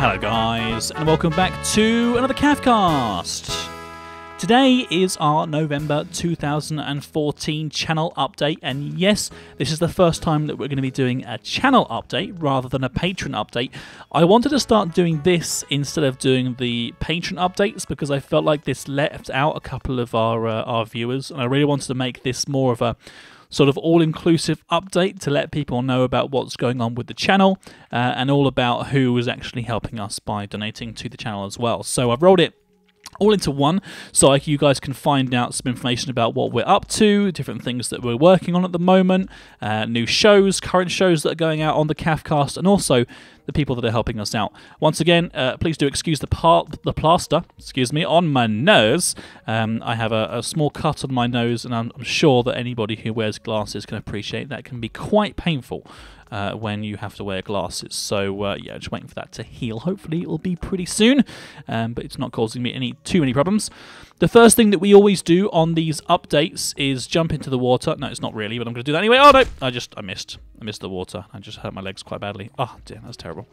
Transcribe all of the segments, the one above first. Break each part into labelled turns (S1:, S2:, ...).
S1: Hello guys, and welcome back to another CaffCast. Today is our November 2014 channel update, and yes, this is the first time that we're going to be doing a channel update rather than a patron update. I wanted to start doing this instead of doing the patron updates because I felt like this left out a couple of our viewers, and I really wanted to make this more of a sort of all-inclusive update to let people know about what's going on with the channel and all about who is actually helping us by donating to the channel as well. So I've rolled it all into one so you guys can find out some information about what we're up to, different things that we're working on at the moment, new shows, current shows that are going out on the CaffCast, and also the people that are helping us out. Once again, please do excuse the plaster, on my nose. I have a small cut on my nose, and I'm sure that anybody who wears glasses can appreciate that can be quite painful when you have to wear glasses. So yeah, just waiting for that to heal. Hopefully it will be pretty soon, but it's not causing me too many problems. The first thing that we always do on these updates is jump into the water. No, it's not really, but I'm going to do that anyway. Oh no, I missed the water. I just hurt my legs quite badly. Oh dear, that's terrible.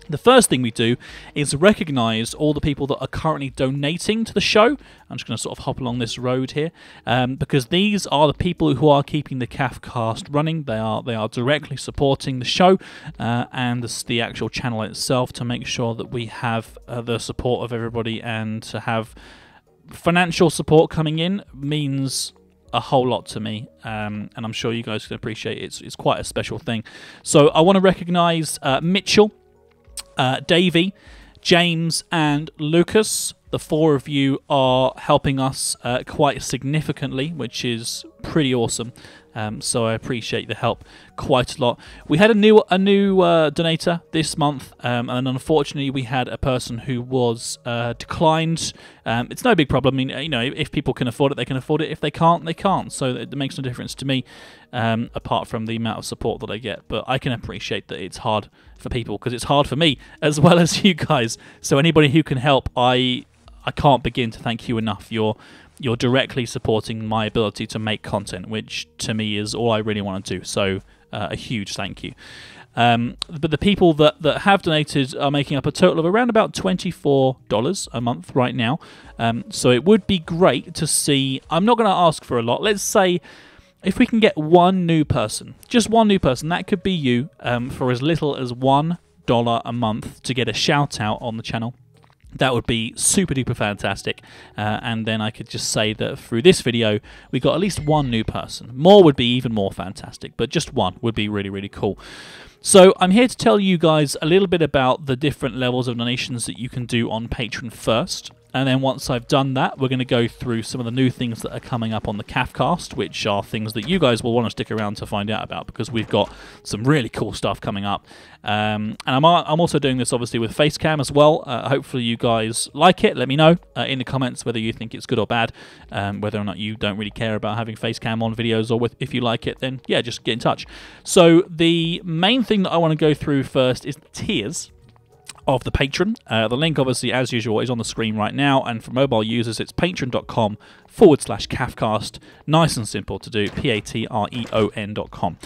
S1: The first thing we do is recognise all the people that are currently donating to the show. I'm just going to sort of hop along this road here, because these are the people who are keeping the CaffCast running. They are directly supporting the show and the actual channel itself to make sure that we have the support of everybody, and to have financial support coming in means a whole lot to me, and I'm sure you guys can appreciate it. It's quite a special thing. So I want to recognise Mitchell, Davy, James and Lukas. The four of you are helping us quite significantly, which is pretty awesome. So I appreciate the help quite a lot. We had a new donator this month, and unfortunately we had a person who was declined. It's no big problem. I mean, you know, if people can afford it, they can afford it. If they can't, they can't. So it makes no difference to me, apart from the amount of support that I get. But I can appreciate that it's hard for people, because it's hard for me as well as you guys. So anybody who can help, I can't begin to thank you enough. You're directly supporting my ability to make content, which to me is all I really want to do. So a huge thank you. But the people that have donated are making up a total of around about $24 a month right now. So it would be great to see. I'm not going to ask for a lot. Let's say if we can get one new person, just one new person, that could be you, for as little as $1 a month to get a shout out on the channel. That would be super duper fantastic, and then I could just say that through this video we got at least one new person. More would be even more fantastic, but just one would be really, really cool. So I'm here to tell you guys a little bit about the different levels of donations that you can do on Patreon first. And then once I've done that, we're going to go through some of the new things that are coming up on the CaffCast, which are things that you guys will want to stick around to find out about, because we've got some really cool stuff coming up. And I'm also doing this obviously with Facecam as well. Hopefully you guys like it. Let me know in the comments whether you think it's good or bad, whether or not you don't really care about having Facecam on videos, or if you like it, then yeah, just get in touch. So the main thing that I want to go through first is the tiers of the patron. The link obviously as usual is on the screen right now, and for mobile users it's patreon.com/CaffCast. Nice and simple to do, patreon.com.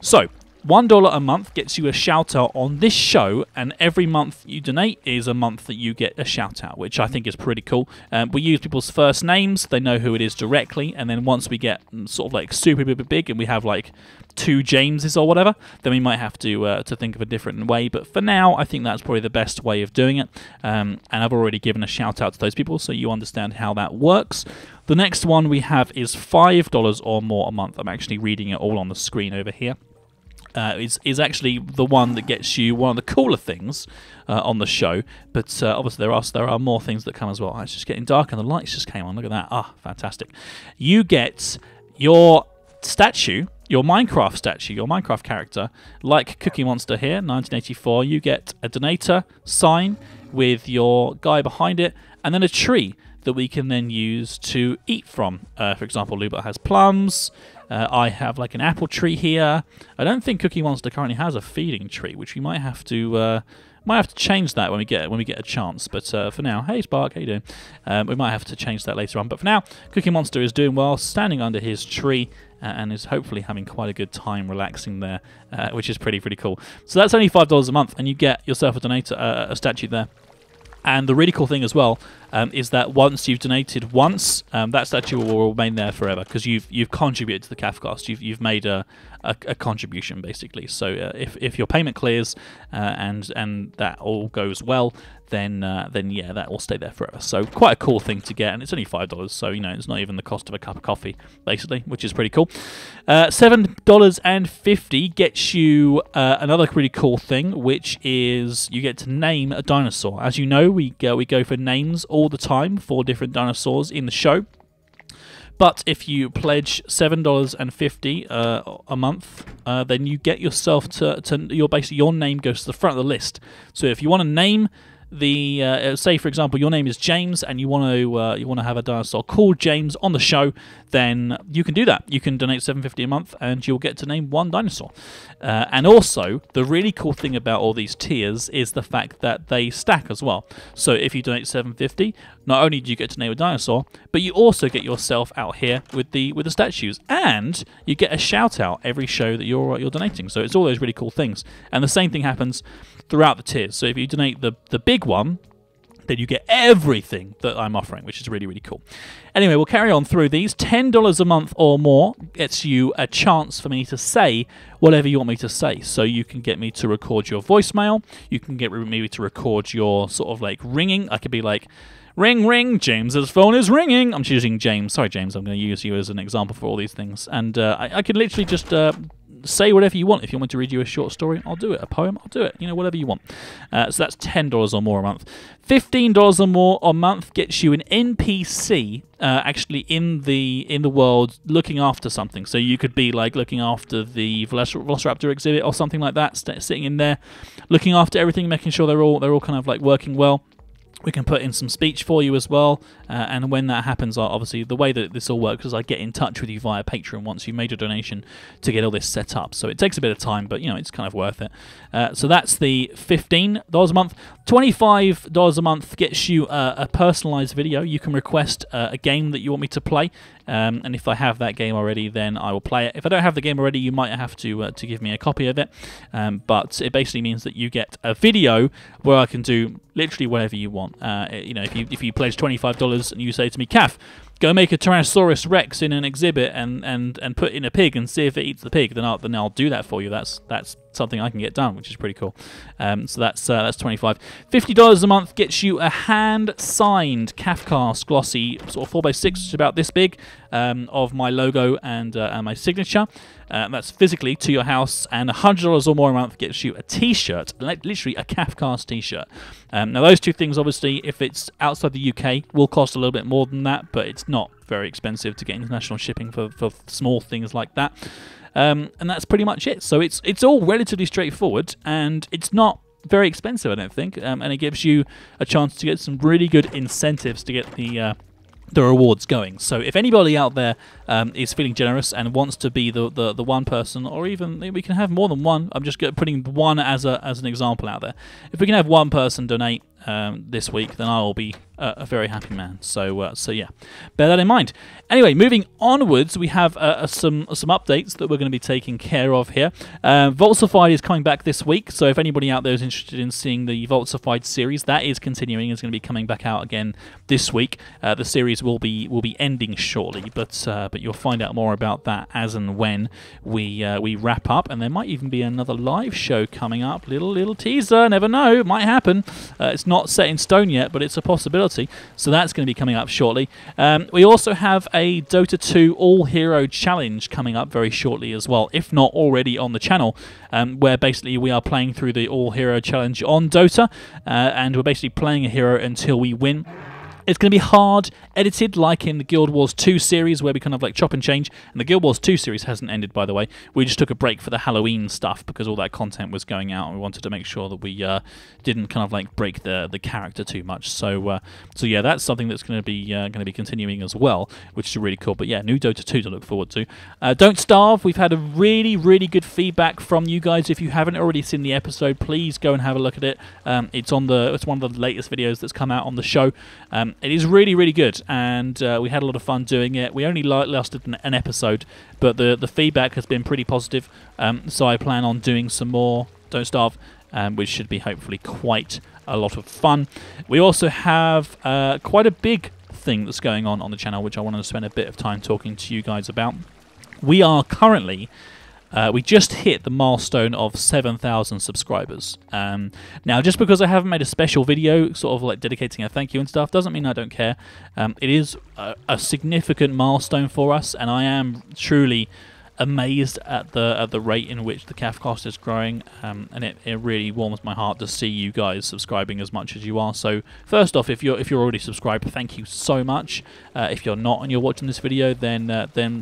S1: So $1 a month gets you a shout out on this show, and every month you donate is a month that you get a shout out, which I think is pretty cool. We use people's first names, they know who it is directly, and then once we get sort of like super big and we have like 2 Jameses or whatever, then we might have to think of a different way. But for now, I think that's probably the best way of doing it. And I've already given a shout out to those people, so you understand how that works. The next one we have is $5 or more a month. I'm actually reading it all on the screen over here. Is actually the one that gets you one of the cooler things on the show, but obviously there are more things that come as well. Oh, it's just getting dark and the lights just came on. Look at that. Ah, fantastic. You get your statue, your Minecraft statue, your Minecraft character, like Cookie Monster here, 1984. You get a donator sign with your guy behind it, and then a tree that we can then use to eat from. For example, Luba has plums. I have like an apple tree here. I don't think Cookie Monster currently has a feeding tree, which we might have to change that when we get a chance. But for now, hey Spark, how you doing? We might have to change that later on. But for now, Cookie Monster is doing well, standing under his tree, and is hopefully having quite a good time relaxing there, which is pretty cool. So that's only $5 a month, and you get yourself a donator, a statue there. And the really cool thing as well is that once you've donated once, that statue will remain there forever because you've contributed to the CaffCast. You've made a contribution basically. So if your payment clears and that all goes well, then yeah, that will stay there forever. So quite a cool thing to get, and it's only $5. So it's not even the cost of a cup of coffee basically, which is pretty cool. $7.50 gets you another really cool thing, which is you get to name a dinosaur. As you know, we go for names all the time for different dinosaurs in the show. But if you pledge $7.50 a month, then you get yourself to your name goes to the front of the list. So if you want to name the say for example your name is James and you want to have a dinosaur called James on the show, then you can do that. You can donate $7.50 a month and you'll get to name one dinosaur. And also the really cool thing about all these tiers is the fact that they stack as well. So if you donate $7.50, not only do you get to name a dinosaur, but you also get yourself out here with the statues, and you get a shout out every show that you're donating. So it's all those really cool things, and the same thing happens throughout the tiers. So if you donate the big one, then you get everything that I'm offering, which is really cool. Anyway, we'll carry on through these. $10 a month or more gets you a chance for me to say whatever you want me to say. So you can get me to record your voicemail. You can get me to record your sort of like ringing. I could be like, ring, ring, James's phone is ringing. I'm choosing James. Sorry, James, I'm going to use you as an example for all these things. And I could literally just say whatever you want. If you want me to read you a short story, I'll do it. A poem, I'll do it. Whatever you want. So that's $10 or more a month. $15 or more a month gets you an NPC actually in the world looking after something. So you could be like looking after the Velociraptor exhibit or something like that, sitting in there, looking after everything, making sure they're all kind of like working well. We can put in some speech for you as well, and when that happens, obviously the way that this all works is I get in touch with you via Patreon once you've made a donation to get all this set up. So it takes a bit of time, but it's kind of worth it. So that's the $15 a month. $25 a month gets you a personalized video. You can request a game that you want me to play, and if I have that game already, then I will play it. If I don't have the game already, you might have to give me a copy of it, but it basically means that you get a video where I can do literally whatever you want. If you pledge $25 and you say to me, Caff, go make a Tyrannosaurus Rex in an exhibit and put in a pig and see if it eats the pig, then I'll do that for you. That's something I can get done, which is pretty cool. So that's $25. $50 a month gets you a hand-signed CaffCast glossy sort of 4x6, which is about this big, of my logo and my signature. That's physically to your house, and $100 or more a month gets you a T-shirt, literally a CaffCast T-shirt. Now those two things, obviously, if it's outside the UK, will cost a little bit more than that, but it's not very expensive to get international shipping for small things like that. And that's pretty much it. So it's all relatively straightforward, and it's not very expensive, I don't think, and it gives you a chance to get some really good incentives to get the rewards going. So if anybody out there is feeling generous and wants to be the one person, or even we can have more than one. I'm just putting one as an example out there. If we can have one person donate this week, then I will be a very happy man. So yeah, bear that in mind. Anyway, moving onwards, we have some updates that we're going to be taking care of here. Vaultified is coming back this week, so if anybody out there is interested in seeing the Vaultified series, that is continuing. It's going to be coming back out again this week. The series will be ending shortly, but you'll find out more about that as and when we wrap up, and there might even be another live show coming up. Little teaser, never know, it might happen. It's not set in stone yet, but it's a possibility. So that's going to be coming up shortly. We also have a Dota 2 All Hero Challenge coming up very shortly as well, if not already on the channel, where basically we are playing through the All Hero Challenge on Dota, and we're basically playing a hero until we win. It's going to be hard edited, like in the Guild Wars 2 series, where we kind of like chop and change. And the Guild Wars 2 series hasn't ended, by the way. We just took a break for the Halloween stuff because all that content was going out, and we wanted to make sure that we didn't kind of like break the character too much. So yeah, that's something that's going to be continuing as well, which is really cool. But yeah, new Dota 2 to look forward to. Don't Starve. We've had a really good feedback from you guys. If you haven't already seen the episode, please go and have a look at it. It's one of the latest videos that's come out on the show. It is really, really good, and we had a lot of fun doing it. We only lasted an episode, but the feedback has been pretty positive, so I plan on doing some more Don't Starve, which should be hopefully quite a lot of fun. We also have quite a big thing that's going on the channel, which I want to spend a bit of time talking to you guys about. We are currently... we just hit the milestone of 7,000 subscribers. Now, just because I haven't made a special video, sort of like dedicating a thank you and stuff, doesn't mean I don't care. It is a significant milestone for us, and I am truly amazed at the rate in which the CaffCast is growing, and it really warms my heart to see you guys subscribing as much as you are. So first off, if you're already subscribed, thank you so much. If you're not and you're watching this video, then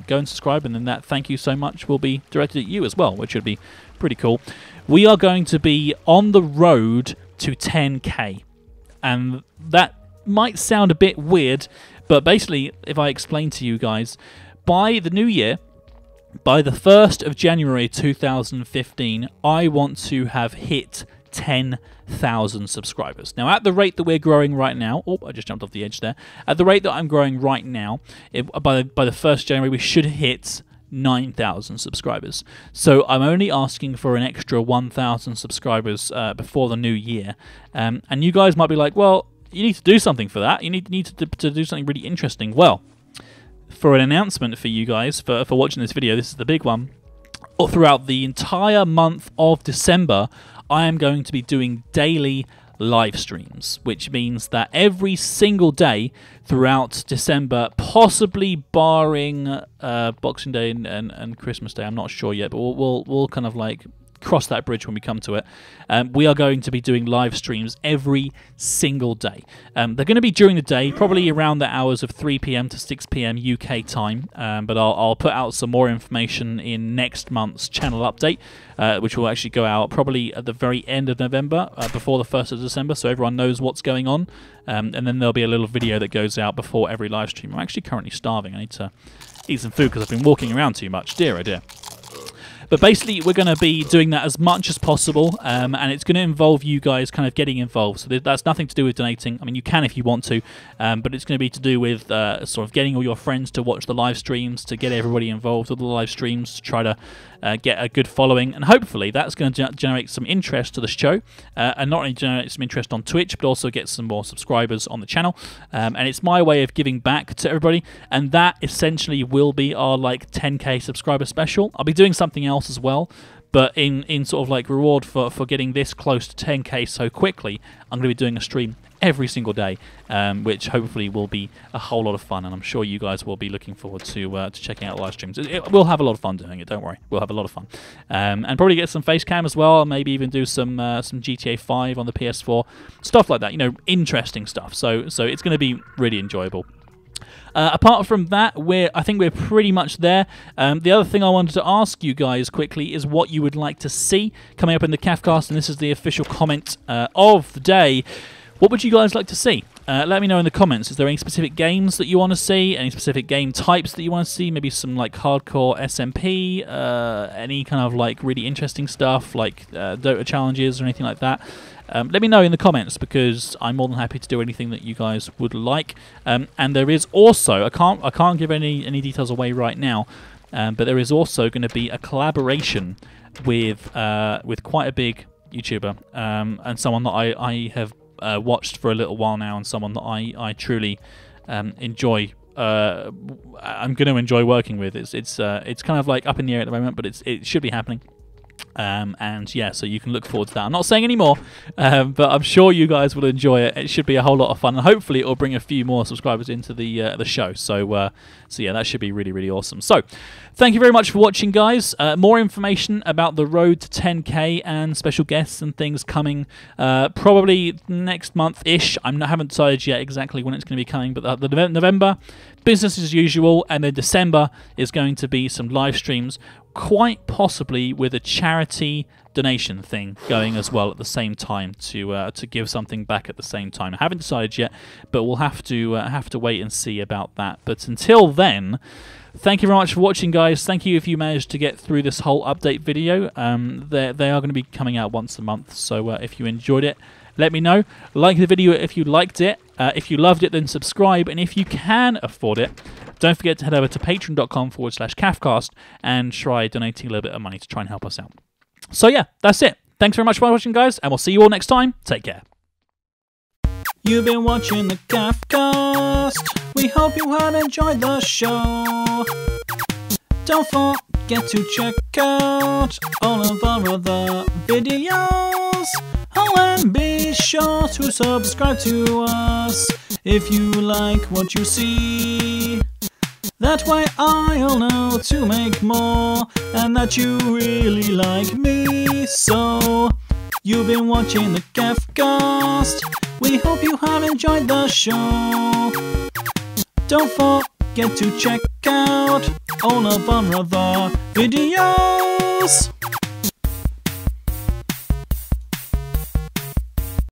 S1: go and subscribe, and then that thank you so much will be directed at you as well, which would be pretty cool. We are going to be on the road to 10k, and that might sound a bit weird, but basically, if I explain to you guys, by the new year, by the 1st of January 2015, I want to have hit 10,000 subscribers. Now, at the rate that we're growing right now, oh, I just jumped off the edge there. At the rate that I'm growing right now, by the 1st of January, we should hit 9,000 subscribers. So I'm only asking for an extra 1,000 subscribers before the new year. And you guys might be like, well, you need to do something for that. You need to do something really interesting. Well, for an announcement for you guys, for watching this video, this is the big one. Throughout the entire month of December, I am going to be doing daily live streams, which means that every single day throughout December, possibly barring Boxing Day and Christmas Day, I'm not sure yet, but we'll kind of like cross that bridge when we come to it. We are going to be doing live streams every single day. They're going to be during the day, probably around the hours of 3 p.m. to 6 p.m. UK time, but I'll put out some more information in next month's channel update, which will actually go out probably at the very end of November, before the 1st of December, so everyone knows what's going on. And then there'll be a little video that goes out before every live stream. I'm actually currently starving. I need to eat some food because I've been walking around too much. Dear, oh dear. But basically, we're going to be doing that as much as possible, and it's going to involve you guys kind of getting involved. So that's nothing to do with donating. I mean, you can if you want to, but it's going to be to do with sort of getting all your friends to watch the live streams, to get everybody involved with the live streams, to try to get a good following, and hopefully that's going to generate some interest to the show, and not only generate some interest on Twitch, but also get some more subscribers on the channel. And it's my way of giving back to everybody, and that essentially will be our like 10k subscriber special. I'll be doing something else as well, but in sort of like reward for getting this close to 10k so quickly, I'm going to be doing a stream every single day, which hopefully will be a whole lot of fun, and I'm sure you guys will be looking forward to checking out the live streams. We'll have a lot of fun doing it, don't worry. We'll have a lot of fun. And probably get some face cam as well, maybe even do some GTA 5 on the PS4, stuff like that, you know, interesting stuff. So it's going to be really enjoyable. Apart from that, I think we're pretty much there. The other thing I wanted to ask you guys quickly is what you would like to see coming up in the CaffCast, and this is the official comment of the day. What would you guys like to see? Let me know in the comments. Is there any specific games that you want to see? Any specific game types that you want to see? Maybe some like hardcore SMP? Any kind of like really interesting stuff like Dota challenges or anything like that? Let me know in the comments, because I'm more than happy to do anything that you guys would like. And there is also, I can't give any details away right now, but there is also going to be a collaboration with quite a big YouTuber, and someone that I have watched for a little while now, and someone that I truly enjoy. I'm going to enjoy working with. It's kind of like up in the air at the moment, but it should be happening. And yeah, so you can look forward to that. I'm not saying any more, but I'm sure you guys will enjoy it. It should be a whole lot of fun, and hopefully it will bring a few more subscribers into the show. So yeah, that should be really, really awesome. So thank you very much for watching, guys. More information about the road to 10k and special guests and things coming probably next month-ish. I haven't decided yet exactly when it's going to be coming, but the November, business as usual, and then December is going to be some live streams, quite possibly with a charity donation thing going as well at the same time, to give something back at the same time. I haven't decided yet, but we'll have to wait and see about that. But until then, thank you very much for watching, guys. Thank you if you managed to get through this whole update video. They are going to be coming out once a month, so if you enjoyed it, Let me know. Like the video if you liked it. If you loved it, then subscribe. And if you can afford it, don't forget to head over to patreon.com/CaffCast and try donating a little bit of money to try and help us out. So yeah, that's it. Thanks very much for watching, guys, and we'll see you all next time. Take care. You've been watching the CaffCast. We hope you have enjoyed the show. Don't forget to check out all of our other videos. Oh, and be sure to subscribe to us if you like what you see. That way I'll know to make more and that you really like me. So, you've been watching the CaffCast. We hope you have enjoyed the show. Don't forget to check out all of our other videos.